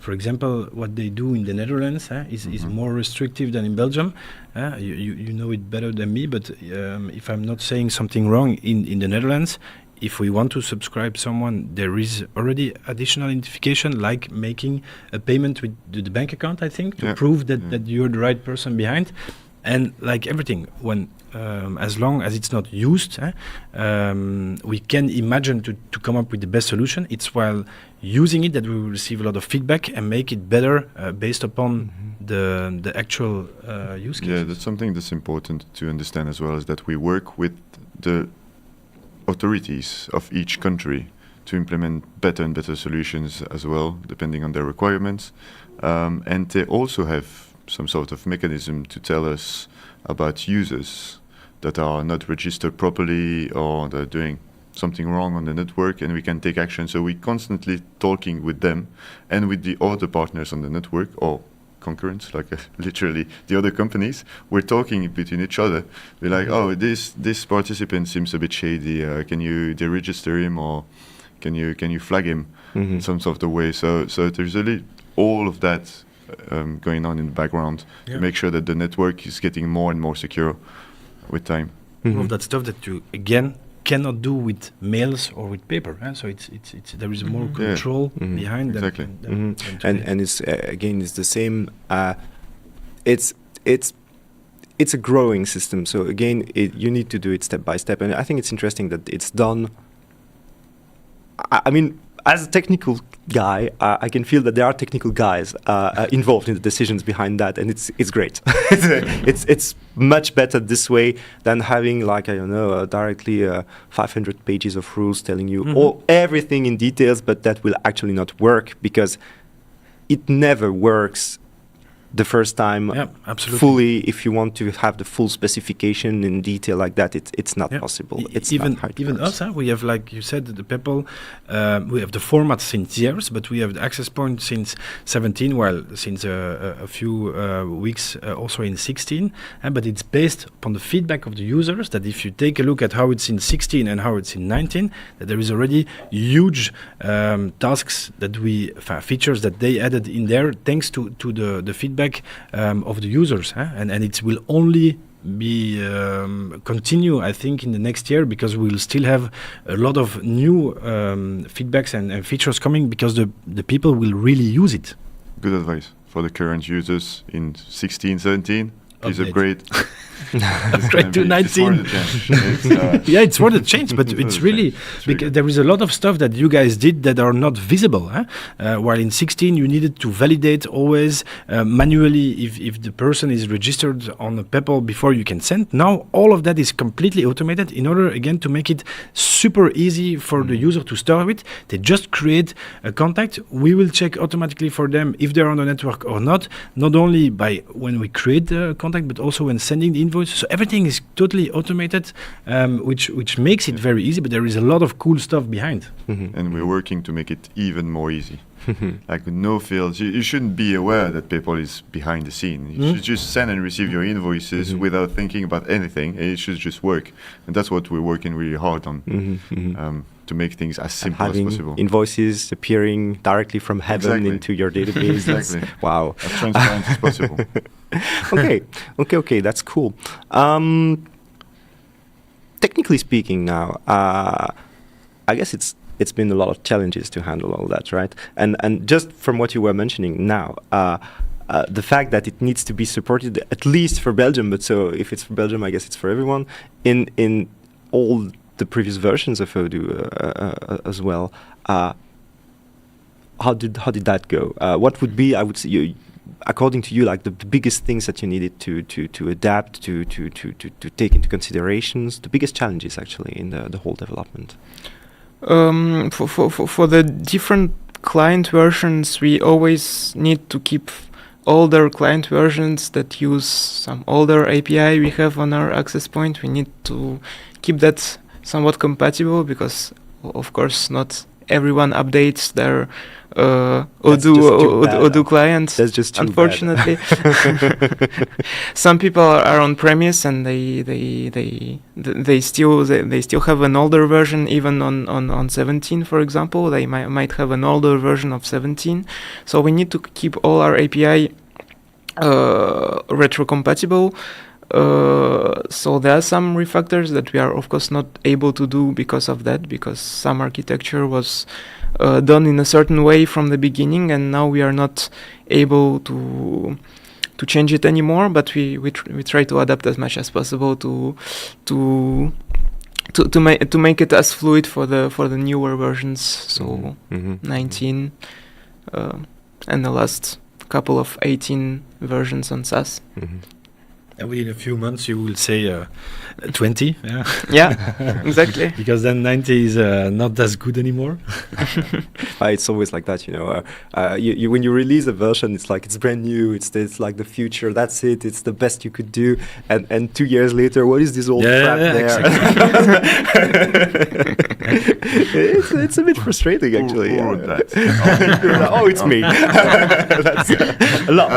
B: for example, what they do in the Netherlands is more restrictive than in Belgium. You know it better than me, but if I'm not saying something wrong, in the Netherlands, if we want to subscribe someone, there is already additional identification, like making a payment with the bank account, I think, to prove that you're the right person behind. And like everything, when as long as it's not used, we can imagine to come up with the best solution. It's while using it that we will receive a lot of feedback and make it better based upon the actual use case.
D: Yeah, that's something that's important to understand as well, is that we work with the authorities of each country to implement better and better solutions as well, depending on their requirements. And they also have some sort of mechanism to tell us about users that are not registered properly or they're doing something wrong on the network, and we can take action. So we're constantly talking with them and with the other partners on the network, or concurrents, like literally the other companies. We're talking between each other. We're like, oh, this participant seems a bit shady. Can you deregister him, or Can you flag him in some sort of way? So there's really all of that going on in the background to make sure that the network is getting more and more secure with time.
B: All of that stuff that you again cannot do with mails or with paper. So it's there is more control behind
D: exactly.
B: than
A: And it's again it's the same. It's a growing system. So again, you need to do it step by step. And I think it's interesting that it's done. I mean, as a technical guy, I can feel that there are technical guys involved in the decisions behind that, and it's great. it's much better this way than having, like, I don't know, directly 500 pages of rules telling you everything in details, but that will actually not work because it never works the first time fully. If you want to have the full specification in detail like that, it's not possible. It's
B: even
A: not how it
B: even
A: works.
B: us. We have, like you said, the PEPPOL. We have the format since years, but we have the access point since 17. Well, since a few weeks also in 16. But it's based upon the feedback of the users. That if you take a look at how it's in 16 and how it's in 19, that there is already huge tasks that features that they added in there, thanks to the feedback of the users, and it will only be continue, I think, in the next year, because we'll still have a lot of new feedbacks and features coming, because the people will really use it.
D: Good advice for the current users in 16, 17. Please upgrade.
B: Upgrade to 19. It's for the change, but it's really because there is a lot of stuff that you guys did that are not visible. While in 16 you needed to validate always manually if the person is registered on the PEPPOL before you can send. Now all of that is completely automated in order again to make it super easy for the user to start with. They just create a contact. We will check automatically for them if they're on the network or not. Not only by when we create the contact, but also when sending the invoice. So everything is totally automated, which makes it very easy, but there is a lot of cool stuff behind.
D: And we're working to make it even more easy. Like with no fields, you shouldn't be aware that PEPPOL is behind the scene. You should just send and receive your invoices without thinking about anything. It should just work. And that's what we're working really hard on, to make things as simple as possible.
A: Invoices appearing directly from heaven into your database.
D: Exactly.
A: Wow.
D: As transparent as possible.
A: Okay, that's cool. Technically speaking now, I guess it's been a lot of challenges to handle all that, right? And just from what you were mentioning now, the fact that it needs to be supported, at least for Belgium, but so if it's for Belgium, I guess it's for everyone, in all the previous versions of Odoo as well. How did that go? What would be, I would say, according to you, like the biggest things that you needed to adapt, to take into considerations, the biggest challenges actually in the whole development?
C: For the different client versions, we always need to keep older client versions that use some older API we have on our access point. We need to keep that somewhat compatible, because of course not everyone updates their Odoo client.
A: That's just too
C: unfortunately. Some people are on premise and they still have an older version, even on 17, for example. They might have an older version of 17. So we need to keep all our API retrocompatible. So there are some refactors that we are of course not able to do because of that, because some architecture was done in a certain way from the beginning, and now we are not able to change it anymore. But we try to adapt as much as possible to make it as fluid for the newer versions. So 19 and the last couple of 18 versions on SaaS.
B: And within a few months, you will say 20.
C: Yeah, exactly.
B: Because then 90 is not as good anymore.
A: It's always like that, you know. You when you release a version, it's like it's brand new. It's like the future. That's it. It's the best you could do. And 2 years later, what is this old crap there?
B: Exactly.
A: it's a bit frustrating, actually.
D: Who wrote that?
A: Oh, it's me. That's a lot.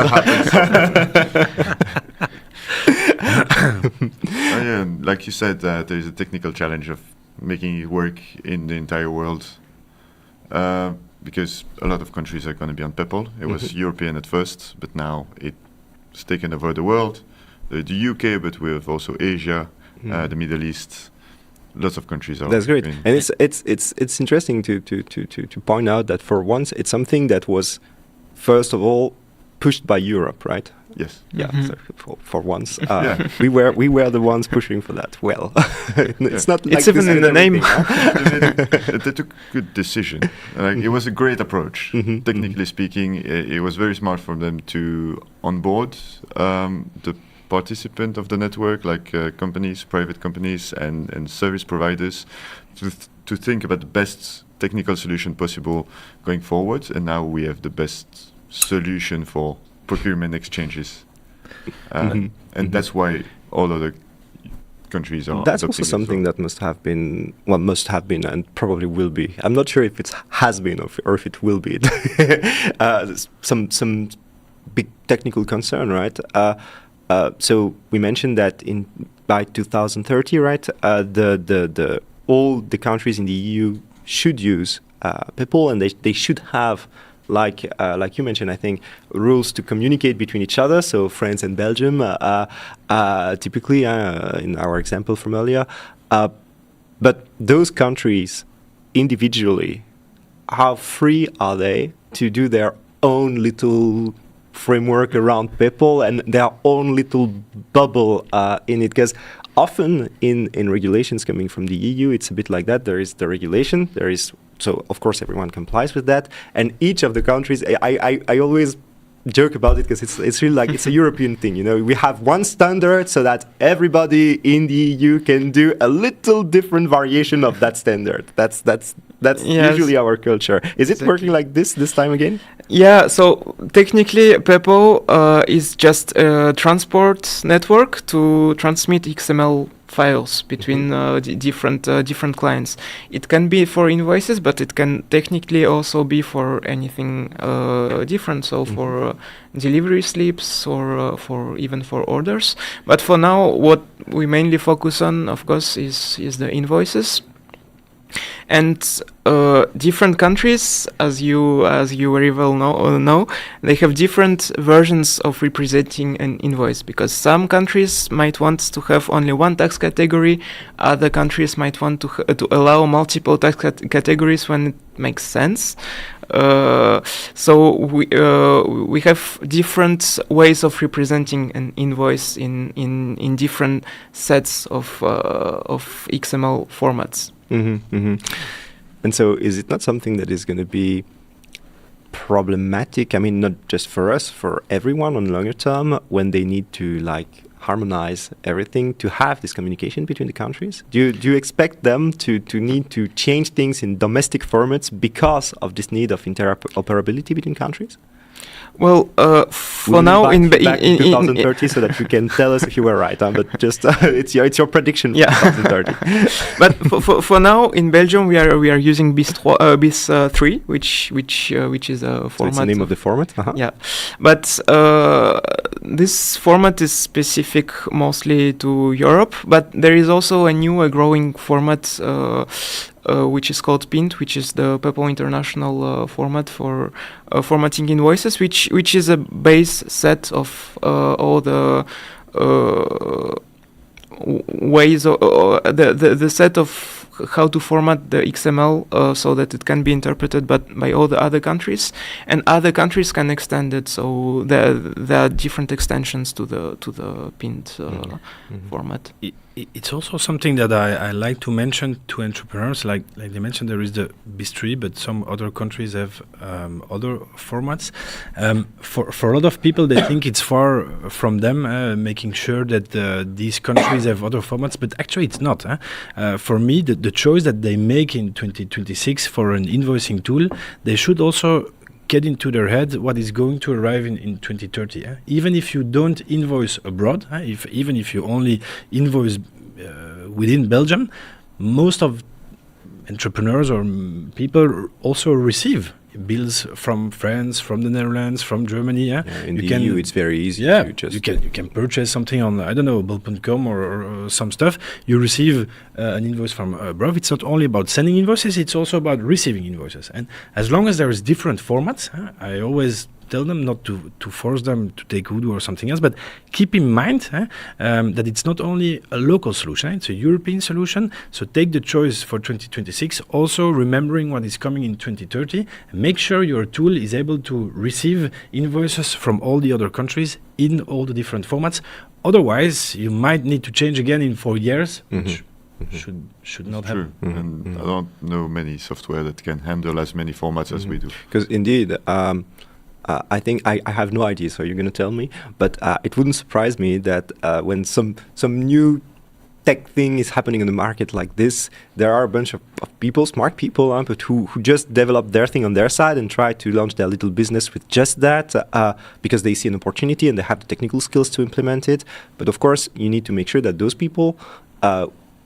D: Like you said, there is a technical challenge of making it work in the entire world. because a lot of countries are going to be on PEPPOL. It was European at first, but now it's taken over the world. The UK, but we have also Asia, the Middle East. Lots of countries are.
A: That's great,
D: in-
A: and it's interesting to point out that for once it's something that was first of all pushed by Europe, right?
D: Yes.
A: Yeah,
C: Mhm.
A: so for once,
D: Yeah.
A: we were the ones pushing for that. Well, it's not. Like
C: It's even
A: this
C: in
A: with
C: the name.
A: everything, huh?
D: They took a good decision. Like, it was a great approach.
A: Mhm,
D: Technically speaking, it was very smart for them to onboard the participant of the network, like companies, private companies, and service providers, to think about the best technical solution possible going forward. And now we have the best solution for procurement exchanges, and that's why all other countries are.
A: That's
D: adopting
A: also
D: it as
A: something
D: well.
A: that must have been, and probably will be. I'm not sure if it has been or if it will be. Some big technical concern, right? So we mentioned that by 2030, right? The all the countries in the EU should use PEPPOL, and they should have, like you mentioned, I think, rules to communicate between each other. So France and Belgium, typically, in our example from earlier, but those countries individually, how free are they to do their own little framework around PEPPOL and their own little bubble in it? Because often in regulations coming from the EU, it's a bit like that. There is the regulation, so of course everyone complies with that, and each of the countries, I always joke about it because it's really like it's a European thing, you know. We have one standard so that everybody in the EU can do a little different variation of that standard. That's
C: Yes.
A: usually our culture. Is it
C: Exactly.
A: working like this time again?
C: Yeah, so technically PEPPOL is just a transport network to transmit XML files between different clients. It can be for invoices, but it can technically also be for anything different. So for delivery slips or for orders. But for now, what we mainly focus on, of course, is the invoices. And different countries, as you very well know, they have different versions of representing an invoice, because some countries might want to have only one tax category, other countries might want to allow multiple tax categories when it makes sense. So we have different ways of representing an invoice in different sets of XML formats.
A: And so is it not something that is going to be problematic? I mean, not just for us, for everyone on longer term, when they need to like harmonize everything, to have this communication between the countries? Do you expect them to need to change things in domestic formats because of this need of interoperability between countries?
C: Well, for
A: We'll
C: now,
A: be back in 2030, so that you can tell us if you were right. But just it's your prediction for
C: Yeah.
A: 2030.
C: but for now in Belgium we are using BIS3, which is a format.
A: So it's the name of the format.
C: Yeah, but this format is specific mostly to Europe. But there is also a new growing format. Which is called PINT, which is the PEPPOL International format for formatting invoices, which is a base set of all the ways, the set of how to format the XML so that it can be interpreted by all the other countries, and other countries can extend it. So there are different extensions to the PINT format.
B: It's also something that I like to mention to entrepreneurs. Like they mentioned, there is the BIS3, but some other countries have other formats. For a lot of people, they think it's far from them, making sure that these countries have other formats, but actually it's not. For me, the choice that they make in 2026 for an invoicing tool, they should also get into their head what is going to arrive in 2030. Even if you don't invoice abroad, even if you only invoice within Belgium, most of entrepreneurs or people also receive bills from France, from the Netherlands, from Germany.
A: In the EU, it's very easy to just...
B: You can purchase something on, I don't know, bol.com or some stuff. You receive an invoice from abroad. It's not only about sending invoices, it's also about receiving invoices. And as long as there is different formats, I always tell them not to force them to take Odoo or something else, but keep in mind that it's not only a local solution, it's a European solution. So take the choice for 2026, also remembering what is coming in 2030, and make sure your tool is able to receive invoices from all the other countries in all the different formats. Otherwise, you might need to change again in 4 years, which should not happen.
D: And I don't know many software that can handle as many formats as we do.
A: Because indeed, I think I have no idea, so you're going to tell me, but it wouldn't surprise me that when some new tech thing is happening in the market like this, there are a bunch of people, smart people, but who just develop their thing on their side and try to launch their little business with just that because they see an opportunity and they have the technical skills to implement it. But of course, you need to make sure that those people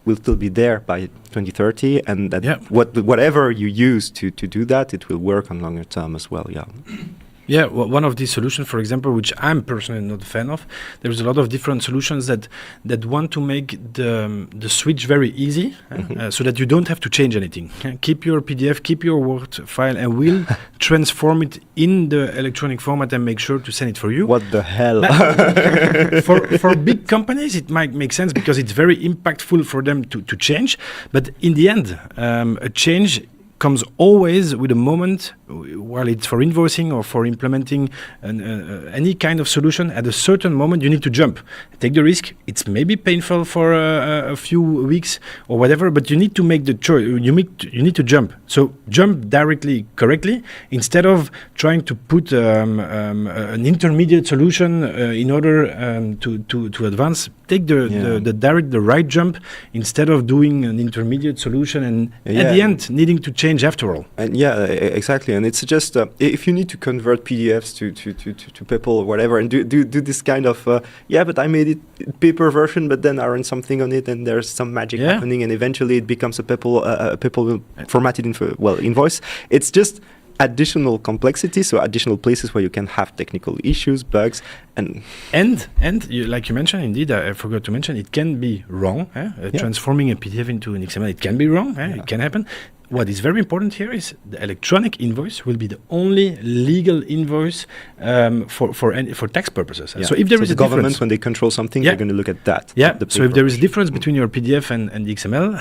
A: will still be there by 2030, and that whatever you use to do that, it will work on longer term as well.
B: Yeah, well, one of these solutions, for example, which I'm personally not a fan of, there's a lot of different solutions that want to make the switch very easy, so that you don't have to change anything. Keep your PDF, keep your Word file, and we'll transform it in the electronic format and make sure to send it for you.
A: What the hell?
B: For big companies, it might make sense because it's very impactful for them to change. But in the end, a change comes always with a moment, while it's for invoicing or for implementing any kind of solution. At a certain moment, you need to jump, take the risk. It's maybe painful for a few weeks or whatever, but you need to make the choice. You need to jump. So jump directly, correctly, instead of trying to put an intermediate solution in order to advance. Take the right jump instead of doing an intermediate solution and at the end needing to change after all.
A: And exactly. And it's just if you need to convert PDFs to PEPPOL or whatever, and do this kind of but I made it paper version, but then I run something on it, and there's some magic happening, and eventually it becomes a PEPPOL formatted invoice. It's just additional complexity, so additional places where you can have technical issues, bugs, and
B: like you mentioned, indeed, I forgot to mention, it can be wrong. Transforming a PDF into an XML, it can be wrong. It can happen. What is very important here is the electronic invoice will be the only legal invoice for tax purposes. So if there is
A: the
B: a
A: government,
B: difference,
A: when they control something, they're going to look at that.
B: So if there is a difference between your PDF and the XML,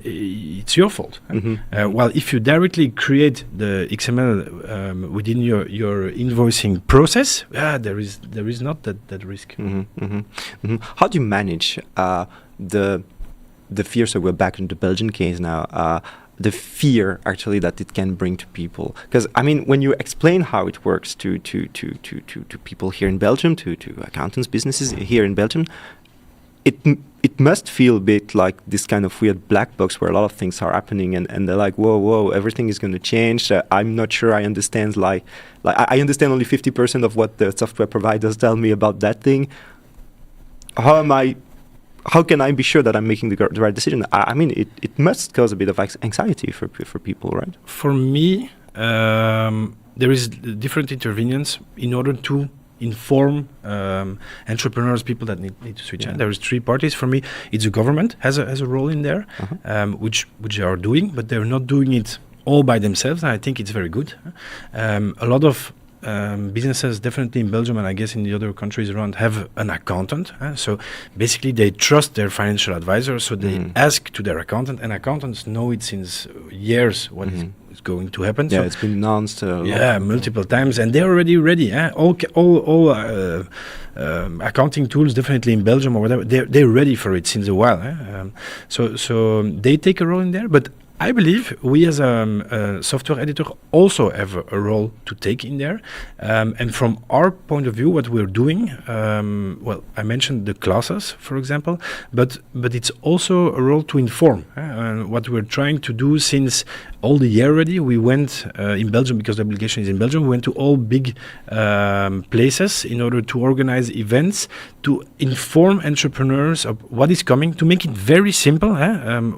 B: it's your fault. While if you directly create the XML within your invoicing process, there is not that risk.
A: How do you manage the fear? So we're back in the Belgian case now. The fear actually that it can bring to people, because I mean, when you explain how it works to people here in Belgium, to accountants, businesses here in Belgium, it must feel a bit like this kind of weird black box where a lot of things are happening, and they're like, whoa, everything is going to change. I'm not sure I understand. Like I understand only 50% of what the software providers tell me about that thing. How can I be sure that I'm making the right decision? I mean, it must cause a bit of anxiety for people, right?
B: For me, there is different interventions in order to inform entrepreneurs, people that need to switch. There is 3 parties for me. It's the government has a role in there, which they are doing, but they're not doing it all by themselves. And I think it's very good. A lot of businesses, definitely in Belgium and I guess in the other countries around, have an accountant. So basically they trust their financial advisor, so they ask to their accountant, and accountants know it since years what is going to happen.
A: Yeah,
B: so
A: it's been announced
B: multiple times, and they're already ready. All accounting tools, definitely in Belgium or whatever, they're ready for it since a while. So they take a role in there, but I believe we as a software editor also have a role to take in there. And from our point of view, what we're doing, I mentioned the classes, for example, but it's also a role to inform. What we're trying to do since all the year already, we went in Belgium, because the application is in Belgium, we went to all big places in order to organize events to inform entrepreneurs of what is coming, to make it very simple.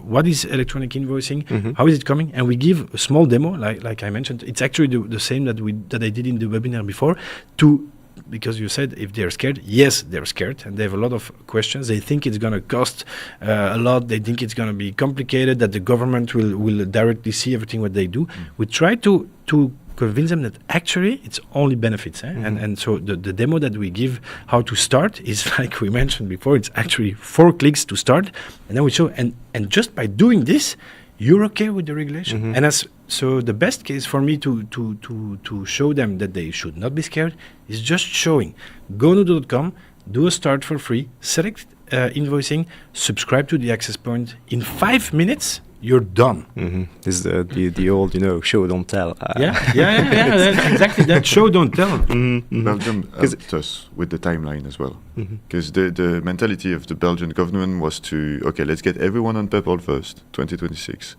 B: What is electronic invoicing? How is it coming? And we give a small demo, like I mentioned. It's actually the same that I did in the webinar before, because you said if they're scared, yes, they're scared, and they have a lot of questions. They think it's going to cost a lot. They think it's going to be complicated, that the government will directly see everything what they do. We try to convince them that actually it's only benefits. And so the demo that we give how to start is, like we mentioned before, it's actually 4 clicks to start, and then we show, and just by doing this, you're okay with the regulation. And so the best case for me to show them that they should not be scared is just showing. Go on Odoo.com, do a start for free, select invoicing, subscribe to the access point. In 5 minutes, you're done.
A: This is the old, show don't tell.
B: That's exactly that. Show don't tell.
D: Belgium helped us with the timeline as well, because the mentality of the Belgian government was to, okay, let's get everyone on PEPPOL first, 2026.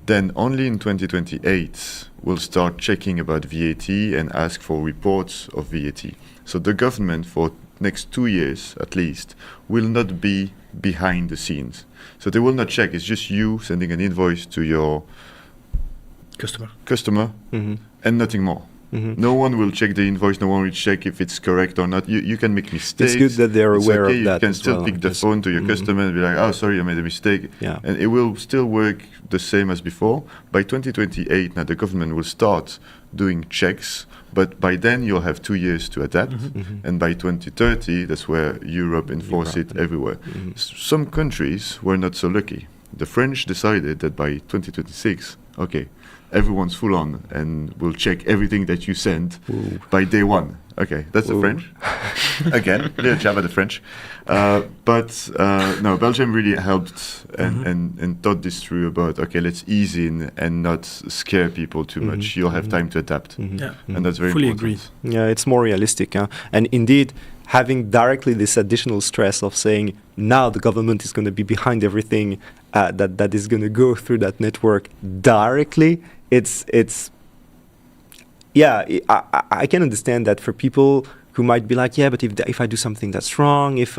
D: Then only in 2028 we'll start checking about VAT and ask for reports of VAT. So the government for next 2 years at least will not be behind the scenes. So they will not check. It's just you sending an invoice to your customer and nothing more. No one will check the invoice. No one will check if it's correct or not. You can make mistakes.
A: It's good that they're aware of that.
D: You can still pick the phone to your customer and be like, oh, sorry, I made a mistake.
A: Yeah.
D: And it will still work the same as before. By 2028, now the government will start doing checks, but by then you'll have 2 years to adapt. And by 2030, that's where Europe enforce it everywhere. Some countries were not so lucky. The French decided that by 2026, okay, everyone's full on and will check everything that you send by day 1. Okay, that's the French. Again, little jab at the French. But no, Belgium really helped and thought this through about, okay, let's ease in and not scare people too much. You'll have time to adapt. And that's very
B: fully
D: important.
B: agree.
A: Yeah, it's more realistic. And indeed, having directly this additional stress of saying now the government is going to be behind everything that is going to go through that network directly, I can understand that for people who might be like, yeah, but if I do something that's wrong, if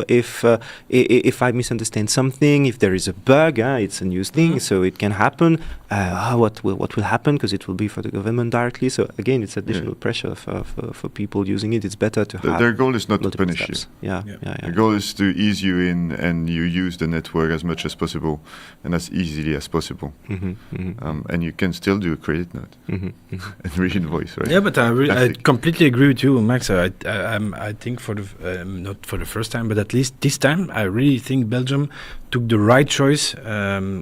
A: I misunderstand something, if there is a bug, it's a new thing, so it can happen. What will happen? Because it will be for the government directly. So again, it's additional pressure for people using it. It's better to have.
D: Their goal is not to punish
A: steps.
D: you.
A: Yeah.
D: The goal is to ease you in, and you use the network as much as possible and as easily as possible. And you can still do a credit note and re-invoice, right?
B: Yeah, but I completely agree with you, Max. I think not for the first time, but at least this time, I really think Belgium took the right choice.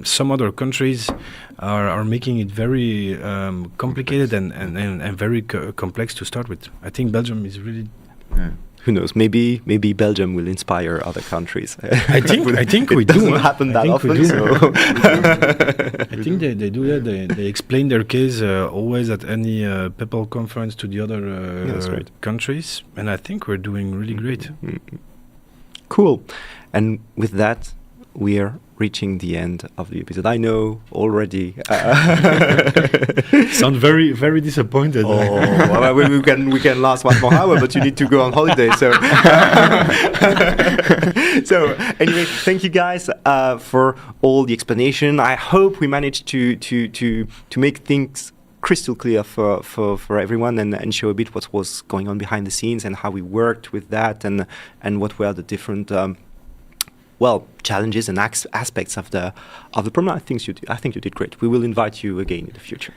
B: Some other countries are making it very complicated and very complex to start with. I think Belgium is really.
D: Yeah.
A: Who knows? Maybe Belgium will inspire other countries.
B: I think we
A: it
B: do.
A: Doesn't happen that often. So.
B: I think they do that. They explain their case always at any PEPPOL conference to the other countries, and I think we're doing really great.
A: Cool. And with that, we are reaching the end of the episode. I know already.
B: Sound very, very disappointed.
A: Well, we can last 1 more hour, but you need to go on holiday. So, so anyway, thank you guys for all the explanation. I hope we managed to make things crystal clear for everyone and show a bit what was going on behind the scenes and how we worked with that and what were the different challenges and aspects of the problem. I think you did great. We will invite you again in the future.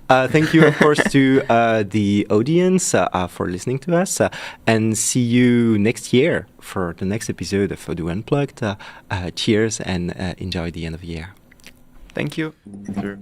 A: Thank you, of course, to the audience for listening to us, and see you next year for the next episode of Odoo Unplugged. Cheers and enjoy the end of the year.
C: Thank you.
D: Sure.